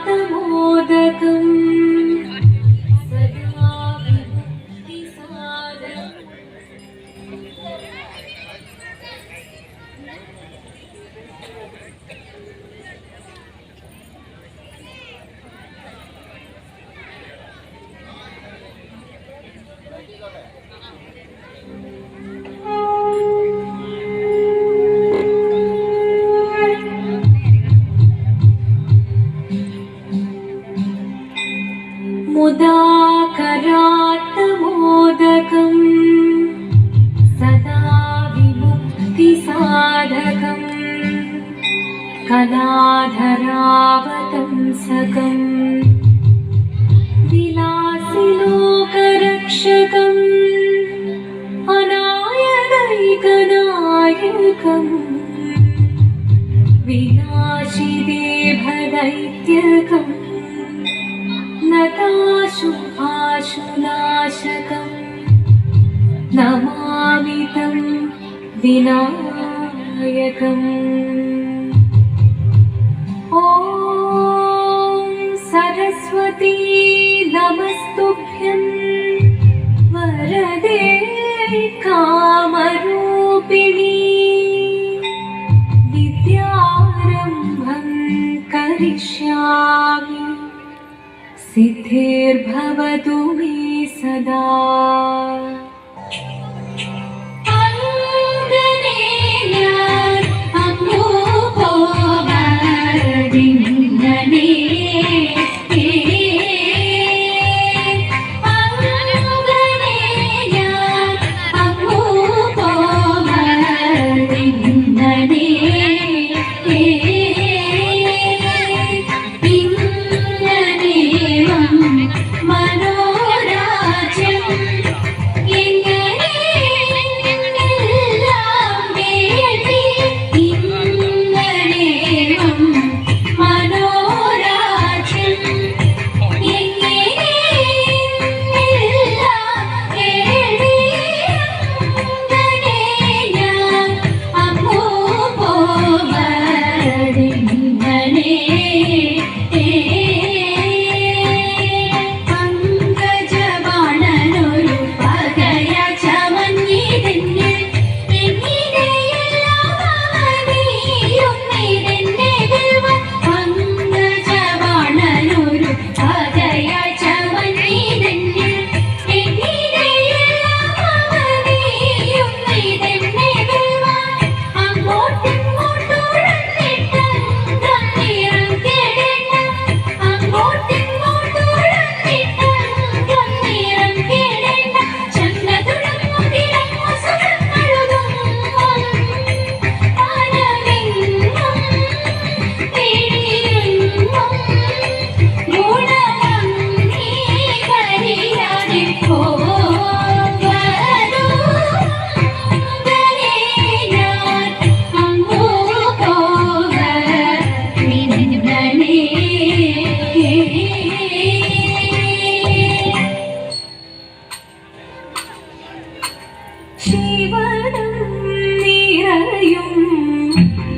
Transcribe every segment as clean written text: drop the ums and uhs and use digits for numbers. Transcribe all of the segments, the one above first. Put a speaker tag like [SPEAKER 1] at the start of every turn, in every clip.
[SPEAKER 1] മുദാകരാത്തമോദകം സദാ മുദാകരാത്തമോദകം സദാ വിമുക്തിസാധകം കലാധരാവതംസകം വിലാസിലോകരക്ഷകം അനായകൈകനായകം വിനാശിദേഭദൈത്യകം നതാശുഭാശുനാശകം നമാമി തം വിനായകം. ഓം സരസ്വതീ നമസ്തുഭ്യം വരദേ കാമരൂപിണി വിദ്യാരംഭം കരിഷ്യാമി സിദ്ധിർഭവതു മേ സദാ.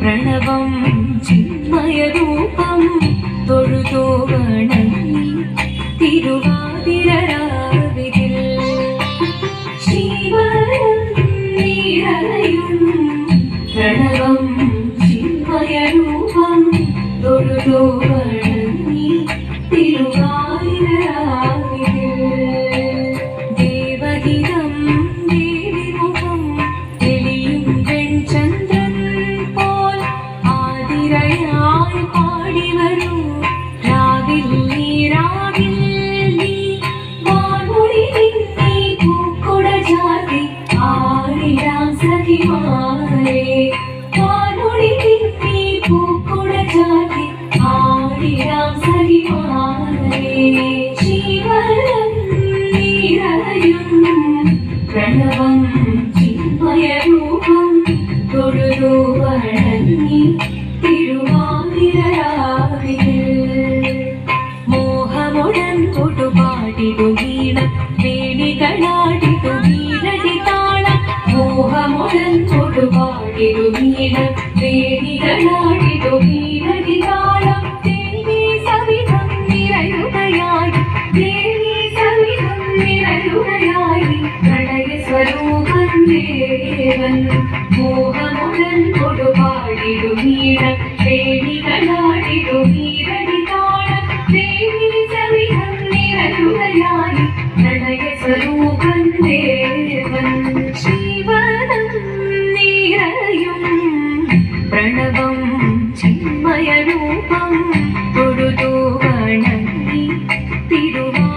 [SPEAKER 1] പ്രണവം ചിന്മയരൂപം തൊഴുതോ വണങ്ങി തിരുവാതിരരാവിതിൽ ശിവനും നിറയും പ്രണവം ചിന്മയരൂപം തൊഴുതോ വണങ്ങി തിരുവാതിരരാവിതിൽ ദേവഹിതം ദേവിമുഖം തെളിയും വെൺചന്ദ്രൻ പോൽ ആതിരയായി പാടി വരൂ രാവിൽ നീ വാൻമൊഴി നീ പൂക്കുട ചാർത്തി ആടിടാം സഖിമാരെ വാൻമൊഴി നീ പൂക്കുട ചാർത്തി ആടിടാം സഖിമാരെ ശിവനും നിറയും പ്രണവം ചിന്മയരൂപം തൊഴുതോ വണങ്ങി തിരുവാതിരരാവിതിൽ മോഹമുടൻ കൊട്ടുപാടിതു വീണം വേണികളാടിതു വീരടി താളം മോഹമുടൻ കൊട്ടുപാടിതു വീണം വേണികളാടിതു വീരടി താളം സ്വരൂപം ദേവൻ മോഹമുടൻ കൊടുപാടിടുമീണം വേണികളാടിടുമീരടിതാളം ദേവി സവിധം നിറയുകയായി പ്രണയ സ്വരൂപം ദേവൻ ശിവനം നിറയും പ്രണവം ചിന്മയരൂപം തൊഴുതു വണങ്ങി തിരുവാതിരരാവിതിൽ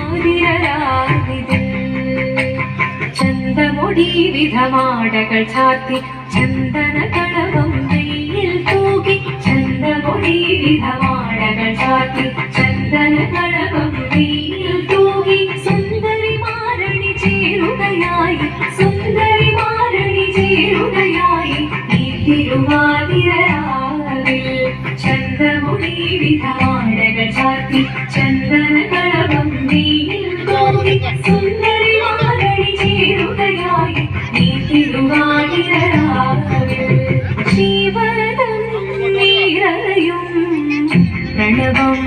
[SPEAKER 1] ചന്തമൊടി വിധമാടകൾ ചാത്തി ചന്ദന കളവം വെയിൽ തൂകി ചന്തമൊടി വിധമാടകൾ ചാത്തി ചന്ദന കളവം വെയിൽ തൂകി സുന്ദരി മാരണി ചേരുകയായി സുന്ദരി മാരണി ചേരുകയായി ഈ തിരുവാതിരരാവിൽ ചന്തമൊടി വിധമാടകൾ ചാത്തി ചന്ദന കളവം വെയിൽ തൂകി സുന്ദരി മാരണി ചേരുകയായി ഈ തിരുവാതിരരാവിൽ ശിവനം നിറയും പ്രണവം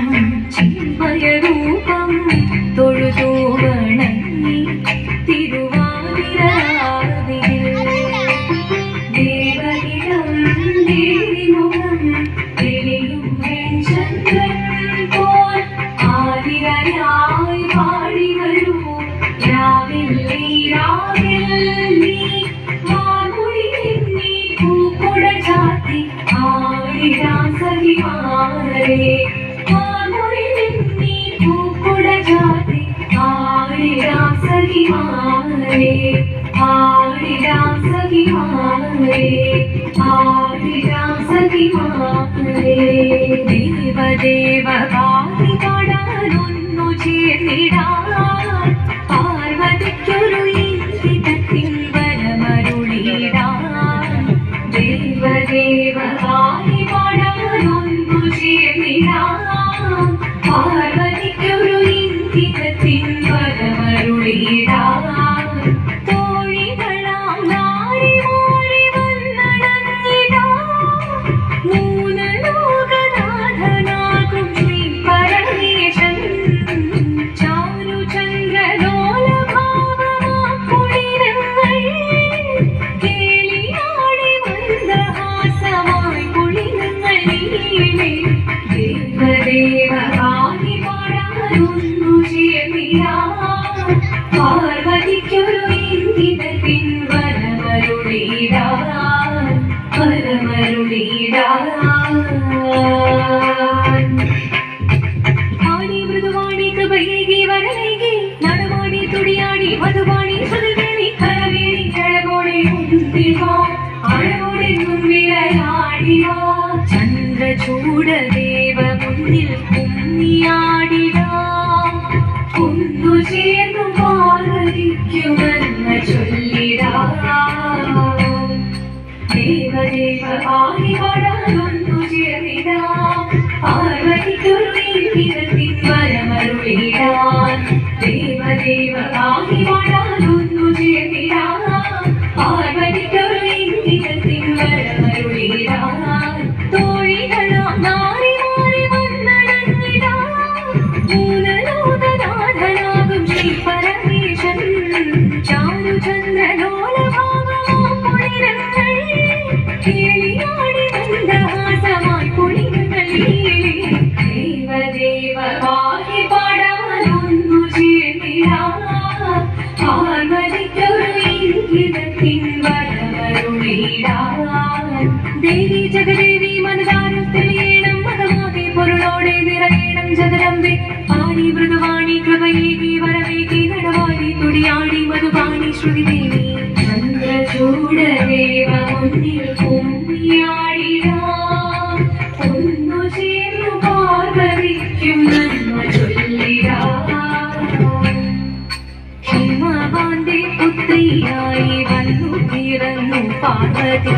[SPEAKER 1] ചിന്മയരൂപം തൊഴുതു വണങ്ങി തിരുവാതിരരാവിൽ ദേവഹിതം ദേവിമുഖം തെളിയും ചന്ദ്രൻ പോൽ ആതിരയായി പാടി വരൂ രാവിൽ നീ മാമുടി നീ പൂക്കുട ചാത്തി ആടിടാം സഖിമാരെ മാമുടി നീ പൂക്കുട ചാത്തി ആടിടാം സഖിമാരെ ആടിടാം സഖിമാരെ ആടിടാം സഖിമാരെ ദേവദേവ പാടി പാടാനൊന്നു ചേർന്നിടാൻ പാർവതിക്കൊരു ഇന്ദ്രിതത്തിൻ വരമരുളിടാൻ ദേവദേവ പാടി പാടാനൊന്നു ചേർന്നിടാൻ പാർവതിക്കൊരു ഇന്ദ്രിതത്തിൻ വരമരുളിടാൻ തോഴികളാം നാരിമാരി വന്നടങ്ങിടാൻ മൂന്ന് ലോകനാഥനാകും ശ്രീ പരമേശൻ ചാരുചന്ദ്രലോലഭാവമാക്കുളിരങ്ങൾ കേളിയാടി മന്ദഹാസമായി കുളിരങ്ങൾ നീളെ ദേവദേവ പാടി പാടാനൊന്നു ചേർന്നിടാൻ പാർവതിക്കൊരു ഇന്ദ്രിതത്തിൻ വരമരുളിടാൻ വരമരുളിടാൻ ആടി മൃദുവാണി കൃപയേകി വരവേകി നടമാടി തുടിയാടി മധുവാണി സുതവേണി കരവേണി കഴകോടെ മുന്തിവാ അഴകോടെന്നും വിളയാടിവാ ചന്ദ്രചൂടദേവ മുന്നിൽ കുമ്മിയാടിടാം ഒന്നു ചേർന്നു പാർവതിക്കുമെന്ന് ചൊല്ലിടാം ദേവദേവ ആടി പാടാനൊന്നു ചേർന്നിടാം പാർവതിക്കൊരു ഇന്ദ്രിതത്തിൻ വരമരുളിടാൻ ദേവദേവ ആടി പാടാനൊന്നു ചേർന്നിടാം പാർവതിക്കൊരു ഇന്ദ്രിതത്തിൻ വരമരുളിടാൻ തോഴികളാം നാരിമാരി വന്നടങ്ങിടാൻ മൂന്ന് ലോകനാഥനാകും ശ്രീ പരമേശൻ ചാരുചന്ദ്രലോലഭാവമാക്കുളിരങ്ങൾ കേളിയാടി മന്ദഹാസമായി കുളിരങ്ങൾ നീളെ ദേവദേവ പാടി പാടാനൊന്നു ചേർന്നിടാൻ പാർവതിക്കൊരു ഇന്ദ്രിതത്തിൻ വരമരുളിടാൻ ദേവി ജഗദേവി മനതാരിൽ തെളിയണം മതമാകെ പൊരുളോടെ നിറയണം ജഗദംബെ ആടി മൃദുവാണി കൃപയേകി വരവേകി നടവാടി തുടിയാടി മധുവാണി ശ്രുതിദേവി ചന്ദ്രചൂടദേവ മുന്നിൽ കുമ്മിയാടിടാം ഒന്നു ചേർന്നു പാർവതിക്കും നന്മ ചൊല്ലിടാം ഹിമവാന്റെ പുത്രിയായി വന്നു പിറന്നു പാർവതി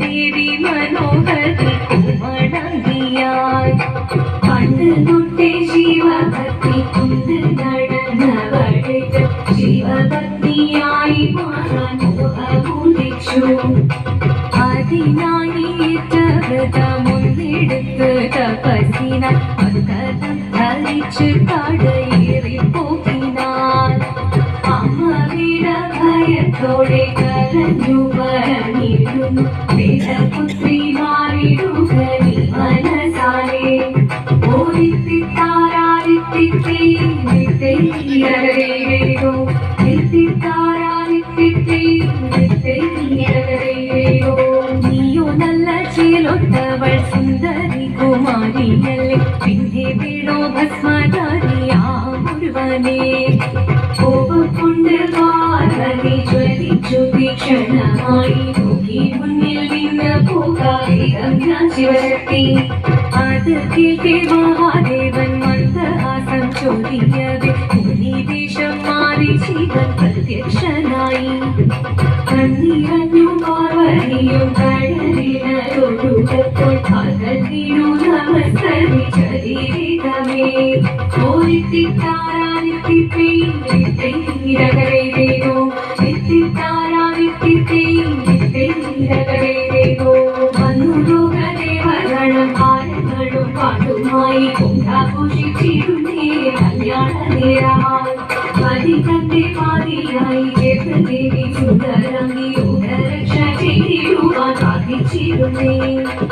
[SPEAKER 1] ദേവി മനോഹരി കുമടങ്ങിയായി പണ്ട് തൊട്ടേ ശിവഭക്തി കൊണ്ട് നടന്നവൾക്ക് ശിവഭക്തിയായി മാറാൻ മോഹമുദിച്ചു അതിനായി വ്രതമൊന്നെടുത്ത് തപസ്സിനാൽ മകരം ധരിച്ച് കടയേറി പോകിനാൽ അമ്മ വിട ഭയത്തോടെ കരഞ്ഞു പറഞ്ഞിരുന്നു പുത്രി മാറിടുക നീ മനസാലെ നീയോ നല്ല ചേലൊട്ടവൾ സുന്ദരി കുമാരിയല്ലേ പിന്നെ വീണോ ഭസ്മധാരിയാമുരുവനെ കോപക്കൊണ്ട് പാർവതി ജ്വലിച്ചു തീക്ഷണമായി നോക്കി മുന്നിൽ നിന്ന് പോകാതെ ശിവശക്തി അത് കേൾക്കെ മഹാദേവൻ മന്ദഹാസം ചോദിയവേ മുനിവേഷം മാറി ശിവൻ പ്രത്യക്ഷനായി കണ്ണീരഞ്ഞു പാർവതിയും കടലിനൊഴുകപ്പോൾ പകർന്നു നമസ്കരിച്ചതീരമേ ഓരിത്തിത്താരാനിത്തിരകരേരോ എത്തിത്താരാനിത്തിരകരേരോ വന്നു ലോകദേവഗണം ആരങ്ങളും പാട്ടുമായി കൊണ്ടാഘോഷിച്ചിരുന്നേ കല്യാണനേരമായി പതിതന്റെ പാതിയായി ദേവദേവി സുന്ദരങ്ങി യോഗരക്ഷ ചെയ്തിടുവാൻ പ്രാർത്ഥിച്ചിരുന്നേ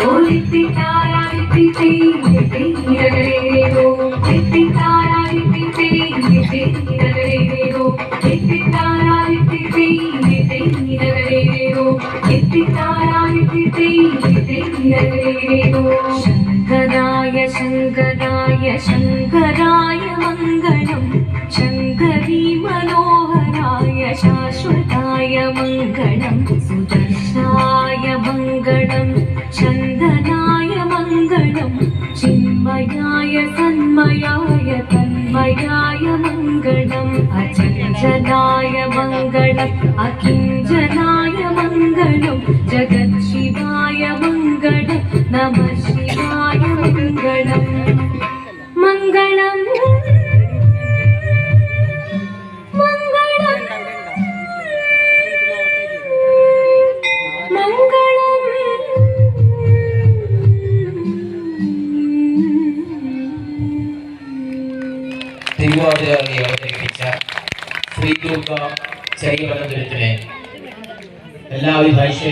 [SPEAKER 1] ഓരിത്തിത്താരാനിത്തിരകരേരോ എത്തിത്താരാനിത്തിരകരേരോ എത്തിത്താരാനിത്തിരകരേരോ എത്തിത്താരാനിത്തിരകരേരോ ശങ്കരായ ശങ്കരായ ശങ്കരായ മംഗളം ശങ്കരീ മനോഹരായ ശാശ്വതായ മംഗളം സുദർശായ മംഗളം ചന്ദനായ മംഗളം ചിന്മയായ തന്മയായ തന്മയായ മംഗളം അചഞ്ചലായ മംഗളം അകിഞ്ചനായ മംഗളം ജഗത് ശിവായ മംഗളം നമഃ ശിവായ മംഗളം മംഗളം
[SPEAKER 2] തിരുവാതിരയെ അവതരിപ്പിച്ച ശ്രീ ദുർഗ ചൈവനത്തിന് എല്ലാവിധ ഐശ്വര്യം